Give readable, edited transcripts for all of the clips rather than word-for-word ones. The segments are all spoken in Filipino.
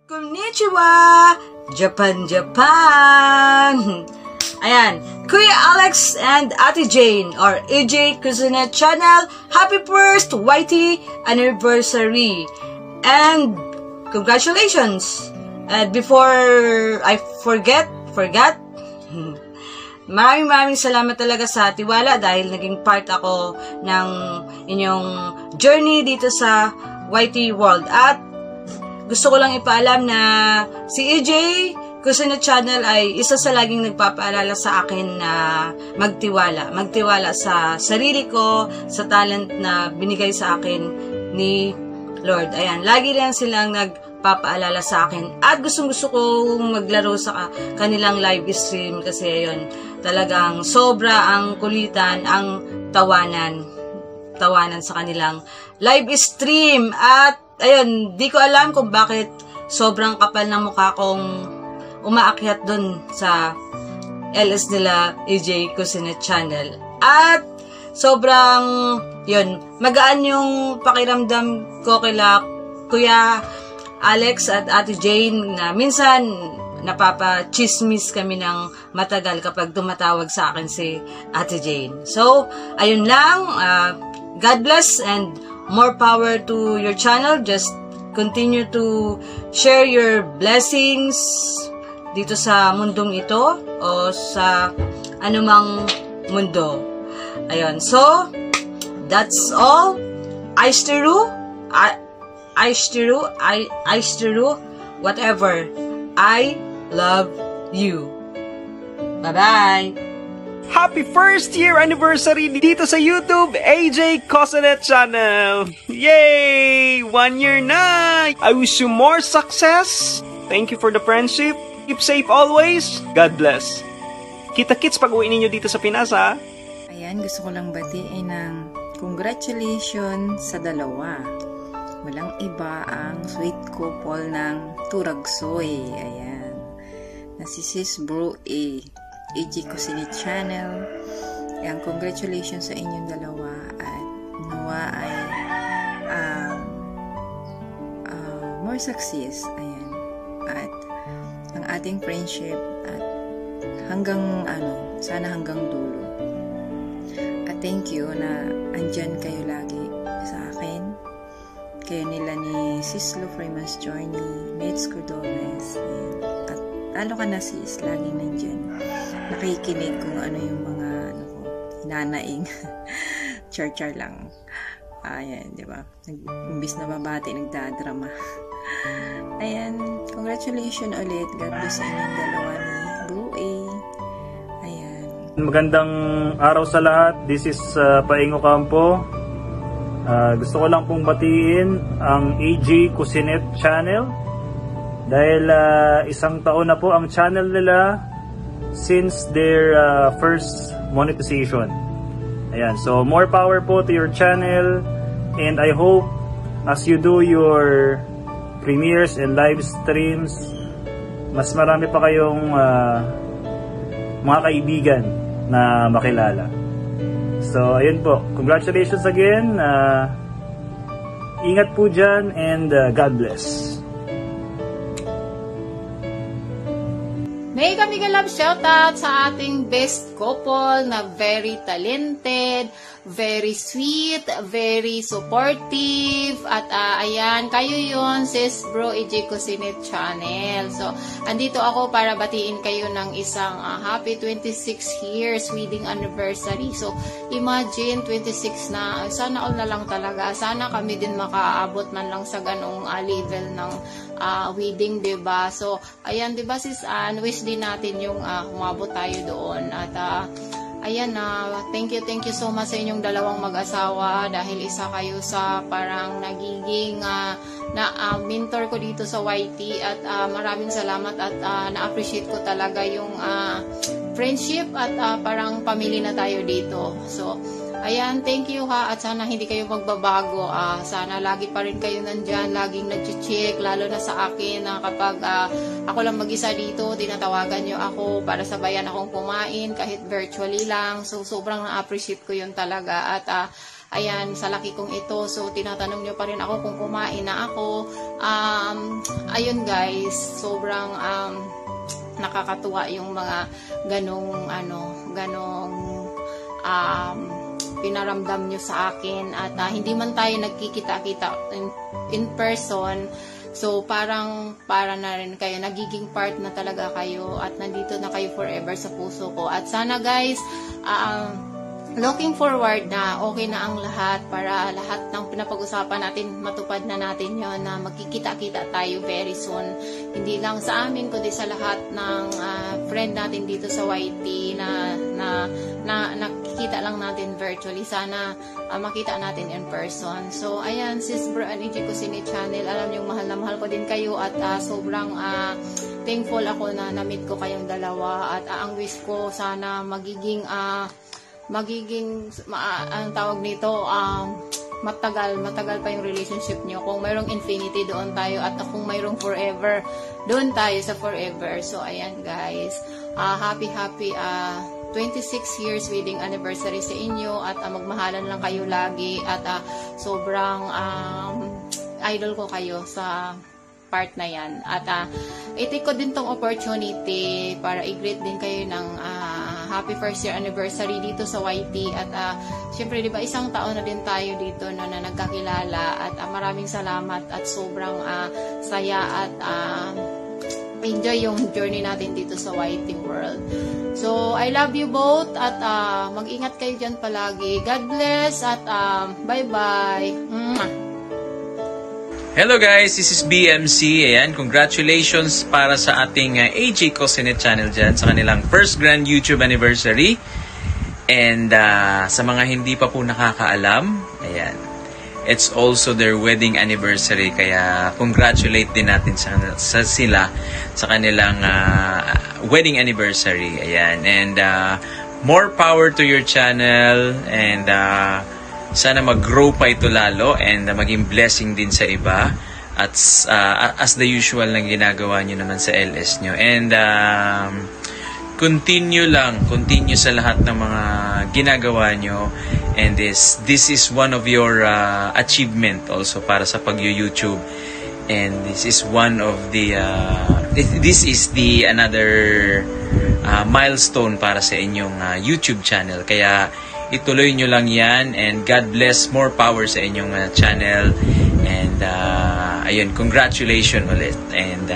Konnichiwa! Japan, Japan! Ayan, Kuya Alex and Ate Jane or AJ Kusinet Channel, happy first YT anniversary! And congratulations! And before I forget, maraming salamat talaga sa tiwala dahil naging part ako ng inyong journey dito sa YT World. At gusto ko lang ipaalam na si EJ Kusinet Channel ay isa sa laging nagpapaalala sa akin na magtiwala sa sarili ko, sa talent na binigay sa akin ni Lord. Ayan, lagi rin silang nagpapaalala sa akin. At gustong-gusto kong maglaro sa kanilang live stream kasi ayun, talagang sobra ang kulitan, ang tawanan sa kanilang live stream. At ayun, di ko alam kung bakit sobrang kapal ng mukha kong umaakyat dun sa LS nila AJ Kusinet Channel. At sobrang, yun, magaan yung pakiramdam ko kila Kuya Alex at Ate Jane na minsan napapa-chismis kami ng matagal kapag tumatawag sa akin si Ate Jane. So, ayun lang. God bless and more power to your channel. Just continue to share your blessings dito sa mundong ito o sa anumang mundo. Ayun. So, that's all. Aishiteru, whatever. I love you. Bye-bye. Happy first year anniversary dito sa YouTube, AJ Kusinet Channel! Yay! 1 year na! I wish you more success. Thank you for the friendship. Keep safe always. God bless. Kita-kits pag uwi ninyo dito sa Pinas, ha? Ayan, gusto ko lang batiin ng congratulations sa dalawa. Walang iba ang sweet couple ng Turagsoy. Ayan. Na si Sis Bro AJ Kusinet Channel. Ayan, congratulations sa inyong dalawa at nawa ay more success. Ayan. At ang ating friendship at hanggang sana hanggang dulo. At thank you na andyan kayo lagi sa akin. Kayo nila ni Sis Lo Freeman's Journey, Mates Cordones. At lalo ka na sis, laging nandyan. Nakikinig kung ano yung mga hinanaing. Char-char lang. Ayan, di ba? Imbis na babati, nagdadrama. Ayan, congratulations ulit. God bless sa inyong dalawa ni Blue A. Ayan. Magandang araw sa lahat. This is Paingo Campo. Gusto ko lang pong batiin ang AJ Kusinet Channel. Dahil isang taon na po ang channel nila since their first monetization. Ayan, so more power po to your channel, and I hope as you do your premieres and live streams, mas marami pa kayong mga kaibigan na makilala. So ayun po, congratulations again. Ingat po dyan and God bless. May kami galab shoutout sa ating best couple na very talented, very sweet, very supportive, at ayan, kayo yun, Sis Bro AJ Kusinet Channel. So, andito ako para batiin kayo ng isang happy 26 years wedding anniversary. So, imagine, 26 na, sana all na lang talaga. Sana kami din makaabot man lang sa ganong level ng wedding, diba? So, ayan, diba sis Ann, wish din natin yung humabot tayo doon. At ayan, thank you so much sa inyong dalawang mag-asawa dahil isa kayo sa parang nagiging mentor ko dito sa YT. At maraming salamat at na-appreciate ko talaga yung friendship at parang pamilya na tayo dito. So, ayan, thank you ha, at sana hindi kayo magbabago. Sana lagi pa rin kayo nandyan, laging nag-check, lalo na sa akin na kapag ako lang mag-isa dito, tinatawagan nyo ako para sabayan akong kumain kahit virtually lang. So, sobrang na-appreciate ko yun talaga. At ayan, sa laki kong ito. So, tinatanong nyo pa rin ako kung kumain na ako. Ayun guys, sobrang nakakatuwa yung mga ganong pinaramdam nyo sa akin. At hindi man tayo nagkikita-kita in person, so para na rin kayo, nagiging part na talaga kayo at nandito na kayo forever sa puso ko. At sana guys, looking forward na okay na ang lahat, para lahat ng pinapag-usapan natin, matupad na natin yon, na magkikita-kita tayo very soon. Hindi lang sa amin, kundi sa lahat ng friend natin dito sa YT na nakikita lang natin virtually. Sana makita natin in person. So, ayan, sis bro and AJ Cusinit channel, alam niyo mahal na mahal ko din kayo at sobrang thankful ako na na-meet ko kayong dalawa. At ang wish ko, sana magiging ang tawag nito, matagal pa yung relationship nyo. Kung mayroong infinity, doon tayo, at kung mayroong forever, doon tayo sa forever. So ayan guys, happy 26 years wedding anniversary sa inyo, at magmahalan lang kayo lagi, at sobrang idol ko kayo sa part na yan. At itik ko din tong opportunity para i-greet din kayo ng happy first year anniversary dito sa YT. At syempre, di ba, isang taon na din tayo dito na nagkakilala, at maraming salamat at sobrang saya at enjoy yung journey natin dito sa YT world. So, I love you both, at mag-ingat kayo dyan palagi. God bless, at bye-bye. Hello guys, this is BMC. Ayan, congratulations para sa ating AJ Cusinit channel dyan sa kanilang first grand YouTube anniversary. And sa mga hindi pa po nakakaalam, ayan, it's also their wedding anniversary. Kaya congratulate din natin sa sila sa kanilang wedding anniversary. Ayan, and more power to your channel, and sana mag-grow pa ito lalo, and maging blessing din sa iba, at as the usual na ginagawa nyo naman sa LS nyo. And continue sa lahat ng mga ginagawa nyo, and this is one of your achievement also para sa pag-YouTube, and this is one of the another milestone para sa inyong YouTube channel. Kaya ituloy nyo lang yan, and God bless, more power sa inyong channel. And ayun, congratulations ulit, and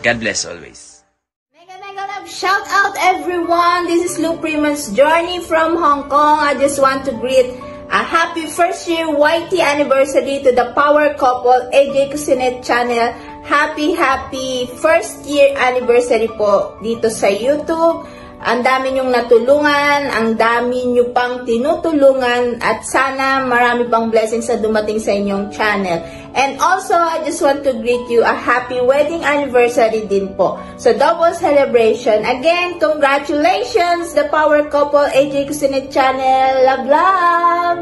God bless always. Mega love shout out everyone. This is Lou Priman's journey from Hong Kong. I just want to greet a happy first year YT anniversary to the power couple AJ Cusinit channel. Happy first year anniversary po dito sa YouTube. Ang dami nyong natulungan, ang dami nyo pang tinutulungan, at sana marami pang blessings na dumating sa inyong channel. And also, I just want to greet you a happy wedding anniversary din po. So, double celebration. Again, congratulations, the power couple AJ Cusinit channel. Love, love!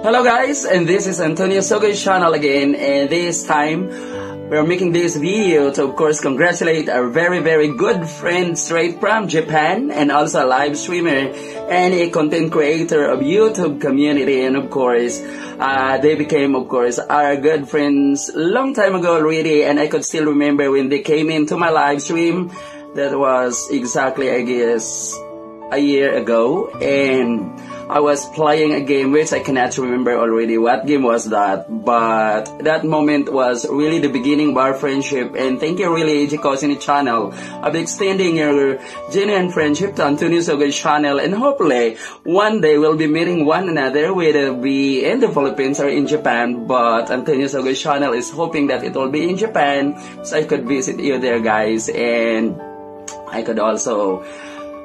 Hello guys, and this is Antonio Sogoy's channel again, and this time, we're making this video to, of course, congratulate our very good friend straight from Japan, and also a live streamer and a content creator of YouTube community. And of course, they became, of course, our good friends long time ago already, and I could still remember when they came into my live stream. That was exactly, I guess, a year ago, and I was playing a game which I cannot remember already what game was that, but that moment was really the beginning of our friendship. And thank you really AJ Cusinit channel of extending your genuine friendship to Antonio Sogoy's channel, and hopefully one day we'll be meeting one another, whether be in the Philippines or in Japan. But Antonio Sogoy's channel is hoping that it will be in Japan, so I could visit you there guys, and I could also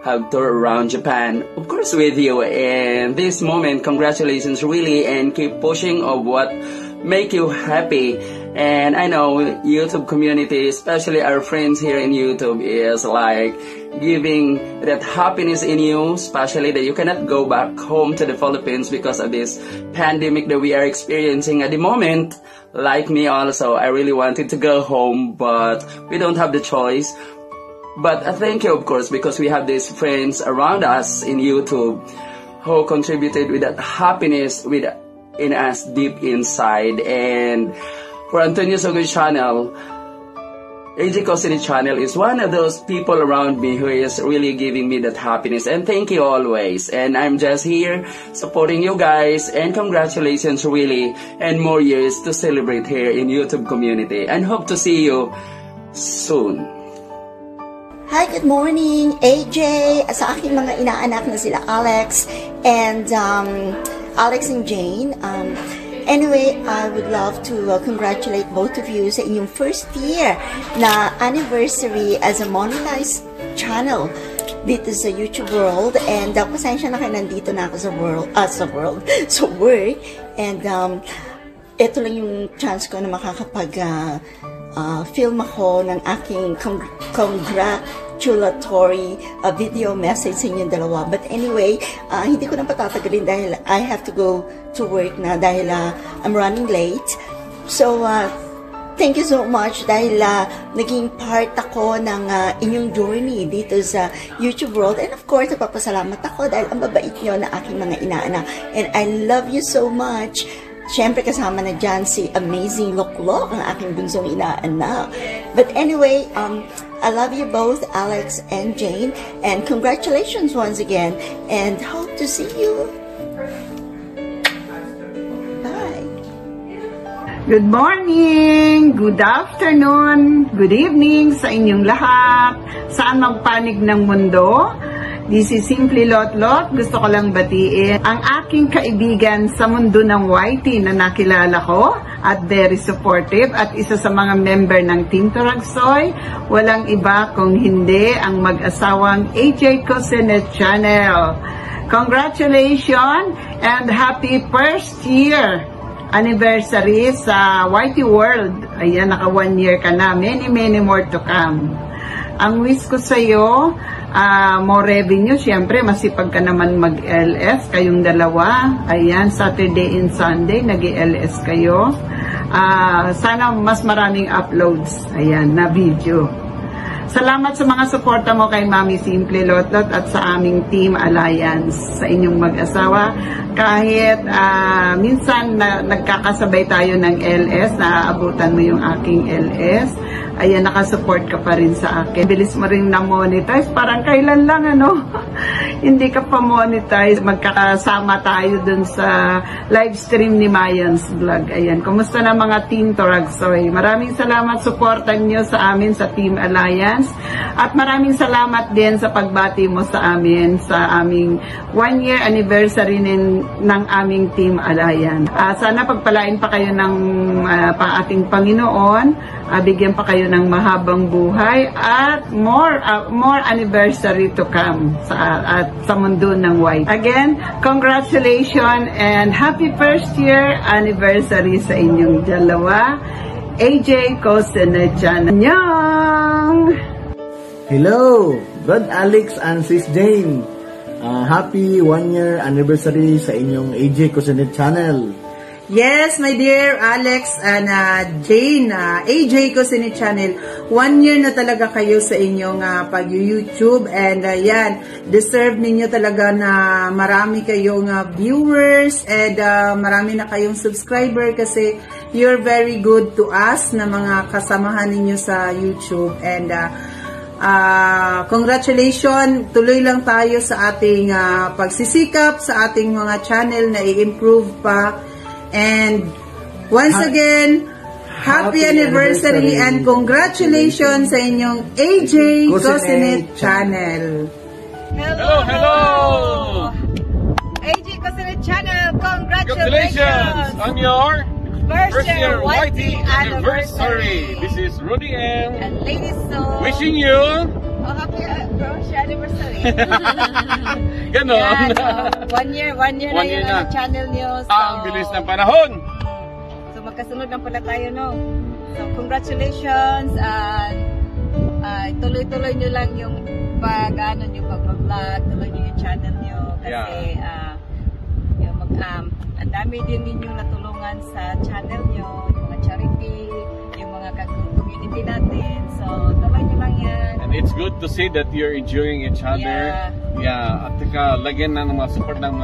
have tour around Japan, of course, with you. And this moment, congratulations really, and keep pushing of what make you happy. And I know YouTube community, especially our friends here in YouTube, is like giving that happiness in you, especially that you cannot go back home to the Philippines because of this pandemic that we are experiencing at the moment. Like me also, I really wanted to go home, but we don't have the choice. But thank you, of course, because we have these friends around us in YouTube who contributed with that happiness in us deep inside. And for Antonio Sogoy channel, AJ Cosinet channel is one of those people around me who is really giving me that happiness, and thank you always. And I'm just here supporting you guys, and congratulations really, and more years to celebrate here in YouTube community, and hope to see you soon. Hi, good morning, AJ, sa aking mga inaanak na sila Alex and Jane. Anyway, I would love to congratulate both of you sa inyong first year na anniversary as a monetized channel dito sa YouTube world. And pasensya na kayo, nandito na ako sa work. And ito lang yung chance ko na makakapag film ako ng aking congratulatory video message sa inyong dalawa. But anyway, hindi ko na patatagalin dahil I have to go to work na dahil I'm running late. So, thank you so much dahil naging part ako ng inyong journey dito sa YouTube world. And of course, napapasalamat ako dahil ang babait nyo na aking mga inaanak. And I love you so much. Siyempre kasama na dyan si Amazing Loklok, ang aking bunsong inaanak. But anyway, I love you both, Alex and Jane. And congratulations once again. And hope to see you. Bye. Good morning, good afternoon, good evening sa inyong lahat. Saan magpanig ng mundo? This is Simply Lotlot. Gusto ko lang batiin ang aking kaibigan sa mundo ng YT na nakilala ko at very supportive at isa sa mga member ng Team Turagsoy. Walang iba kung hindi ang mag-asawang AJ Cosinet Channel. Congratulations and happy first year anniversary sa YT World. Ayan, naka 1 year ka na. Many, many more to come. Ang wish ko sa iyo, more revenue. Siyempre, masipag ka naman mag-LS, kayong dalawa. Ayan, Saturday and Sunday, nag-LS kayo. Sana mas maraming uploads, ayan, na video. Salamat sa mga suporta mo kay Mami Simple Lotlot at sa aming Team Alliance, sa inyong mag-asawa. Kahit minsan nagkakasabay tayo ng LS, naaabutan mo yung aking LS. Ayan, nakasupport ka pa rin sa akin. Bilis mo rin na-monetize. Parang kailan lang, ano? Hindi ka pa monetize. Magkakasama tayo dun sa live stream ni Mayans Vlog. Ayan, kumusta na mga Team Turagsoy? Maraming salamat supportan nyo sa amin sa Team Alliance. At maraming salamat din sa pagbati mo sa amin sa aming 1 year anniversary ng aming Team Alliance. Sana pagpalain pa kayo ng ating Panginoon. Bigyan pa kayo ng mahabang buhay at more anniversary to come sa mundo ng white. Again, congratulations and happy first year anniversary sa inyong dalawa. AJ Cosinet Channel. Annyeong! Hello, Brad Alex and Sis Jane. Happy 1 year anniversary sa inyong AJ Cosinet Channel. Yes, my dear Alex and Jane, AJ Cosinet Channel, 1 year na talaga kayo sa inyong pag-YouTube, and yan, deserve ninyo talaga na marami kayong viewers and marami na kayong subscriber kasi you're very good to us na mga kasamahan ninyo sa YouTube. And congratulations, tuloy lang tayo sa ating pagsisikap sa ating mga channel na i-improve pa. And once again, happy anniversary and congratulations sa inyong AJ Cosinet Channel. Hello! AJ Cosinet Channel, congratulations on your first year YT anniversary. This is Rudy M. And Lady So. Wishing you happy anniversary. Ganon. Yeah, one year na yun ang channel nyo. So, ang bilis ng panahon. So magkasunod lang pala tayo, no? So congratulations and tuloy-tuloy nyo lang yung pag-vlog, tuloy nyo yung channel nyo kasi ang dami din ninyong natulungan sa channel nyo, yung mga charity, yung mga mga community natin. So, tuloy nyo lang yan. And it's good to see that you're enjoying each other. Yeah. At saka, lagyan na ng mga support ng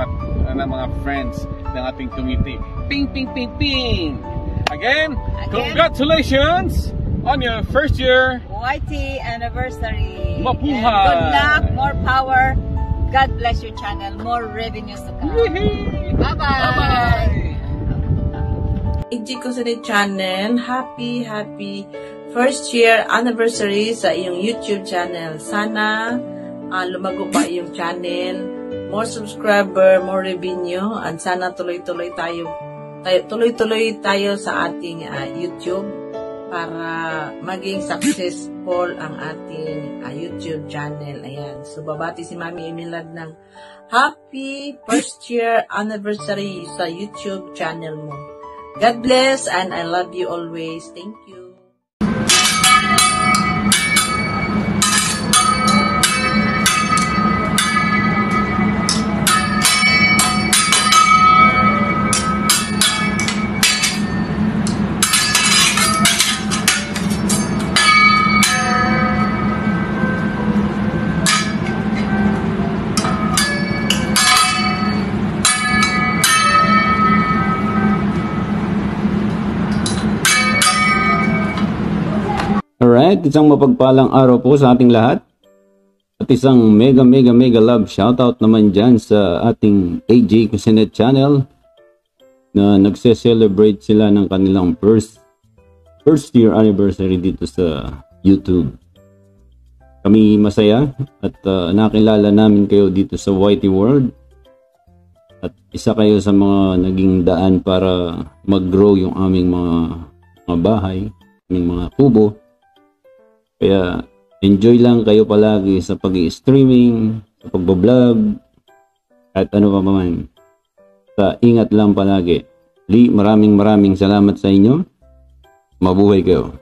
mga friends ng ating community. Ping, ping, ping, ping! Again, congratulations on your first year YT anniversary. Mabuhay! And good luck, more power. God bless your channel. More revenues to come. Bye-bye! Bye-bye! AJ Cosinette Channel, happy first year anniversary sa iyong YouTube channel. Sana lumago pa iyong channel, more subscriber, more revenue, and sana tuloy-tuloy tayo sa ating YouTube para maging successful ang ating YouTube channel. Ayan. So, babati si Mami Emilad ng happy first year anniversary sa YouTube channel mo. God bless and I love you always. Thank you. Alright, isang mapagpalang araw po sa ating lahat. At isang mega love shoutout naman dyan sa ating AJ Cosinette channel na nagse-celebrate sila ng kanilang first year anniversary dito sa YouTube. Kami masaya at nakilala namin kayo dito sa YT World. At isa kayo sa mga naging daan para mag-grow yung aming mga bahay, aming mga kubo. Kaya enjoy lang kayo palagi sa pag-i-streaming, sa pag-vlog, at ano pa man. Sa ingat lang palagi. Maraming salamat sa inyo. Mabuhay kayo.